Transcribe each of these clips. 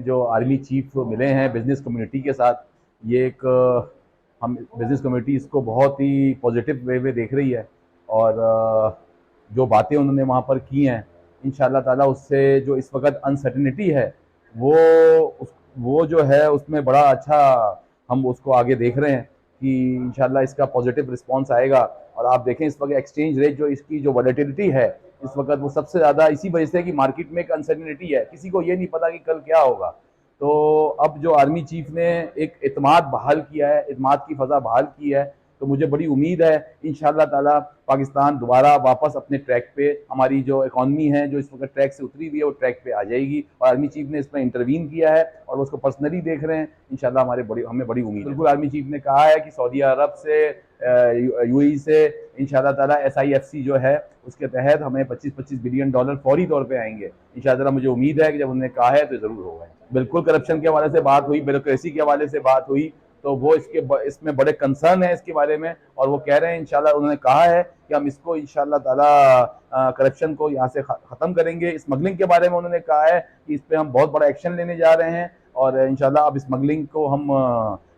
जो army chief मिले हैं बिजनेस कम्युनिटी के साथ, ये एक हम बिजनेस कम्युनिटी इसको बहुत ही पॉजिटिव वे में देख रही है। और जो बातें उन्होंने वहाँ पर की हैं, इंशाल्लाह ताला उससे जो इस वक्त अनसर्टिनिटी है वो वो जो है उसमें बड़ा अच्छा हम उसको आगे देख रहे हैं कि इंशाल्लाह इसका पॉजिटिव रिस्पांस आएगा। और आप देखें इस वक्त एक्सचेंज रेट जो इसकी जो वॉलेटिलिटी है इस वक्त वो सबसे ज़्यादा इसी वजह से कि मार्केट में एक अनसर्टिनिटी है, किसी को ये नहीं पता कि कल क्या होगा। तो अब जो आर्मी चीफ ने एक इत्मीनान बहाल किया है, इत्मीनान की फ़ज़ा बहाल की है, तो मुझे बड़ी उम्मीद है इंशाल्लाह ताला पाकिस्तान दोबारा वापस अपने ट्रैक पे, हमारी जो इकॉनमी है जो इस वक्त ट्रैक से उतरी हुई है वो ट्रैक पे आ जाएगी। और आर्मी चीफ ने इसमें इंटरवीन किया है और उसको पर्सनली देख रहे हैं। इंशाल्लाह हमें बड़ी उम्मीद है। बिल्कुल आर्मी चीफ ने कहा है कि सऊदी अरब से, यूएई से इंशाल्लाह ताला SIFC जो है उसके तहत हमें 25-25 बिलियन डॉलर फौरी तौर पे आएंगे इंशाल्लाह ताला। मुझे उम्मीद है कि जब उन्होंने कहा है तो ज़रूर होगा। बिल्कुल करप्शन के हवाले से बात हुई, ब्यूरोक्रेसी के हवाले से बात हुई, तो वो इसमें बड़े कंसर्न है इसके बारे में। और वो कह रहे हैं इंशाल्लाह, उन्होंने कहा है कि हम इसको इंशाल्लाह ताला करप्शन को यहाँ से ख़त्म करेंगे। स्मगलिंग के बारे में उन्होंने कहा है कि इस पर हम बहुत बड़ा एक्शन लेने जा रहे हैं और इंशाल्लाह अब स्मगलिंग को हम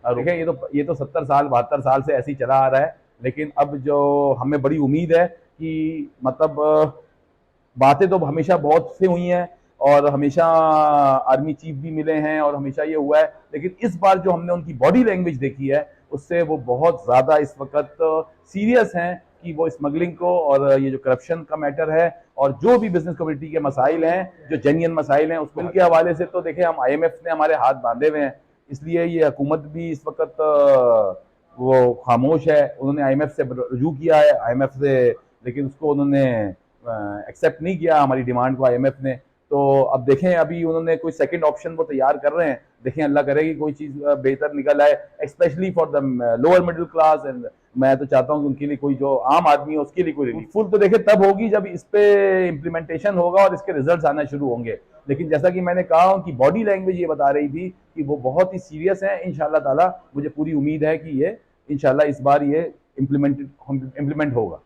देखें। ये तो 70 साल 72 साल से ऐसे ही चला आ रहा है, लेकिन अब जो हमें बड़ी उम्मीद है कि मतलब बातें तो हमेशा बहुत से हुई हैं और हमेशा आर्मी चीफ भी मिले हैं और हमेशा ये हुआ है, लेकिन इस बार जो हमने उनकी बॉडी लैंग्वेज देखी है उससे वो बहुत ज़्यादा इस वक्त सीरियस हैं कि वो स्मगलिंग को और ये जो करप्शन का मैटर है और जो भी बिजनेस कम्युनिटी के मसाइल हैं, जो जेन्युइन मसाइल हैं, उसको के हवाले से तो देखें हम IMF ने हमारे हाथ बांधे हुए हैं, इसलिए ये हुकूमत भी इस वक्त वो खामोश है। उन्होंने IMF से रजू किया है, IMF से, लेकिन उसको उन्होंने एक्सेप्ट नहीं किया हमारी डिमांड को IMF ने। तो अब देखें, अभी उन्होंने कोई सेकंड ऑप्शन वो तैयार कर रहे हैं, देखें अल्लाह करे कि कोई चीज़ बेहतर निकल आए, specially for the lower middle class. And मैं तो चाहता हूँ कि उनके लिए कोई जो आम आदमी है उसके लिए कोई रिलीफ फुल तो देखें तब होगी जब इस पे इम्प्लीमेंटेशन होगा और इसके रिजल्ट आना शुरू होंगे। लेकिन जैसा कि मैंने कहा कि बॉडी लैंग्वेज ये बता रही थी कि वो बहुत ही सीरियस है। इंशाल्लाह ताला मुझे पूरी उम्मीद है कि ये इंशाल्लाह इस बार ये इम्प्लीमेंट होगा।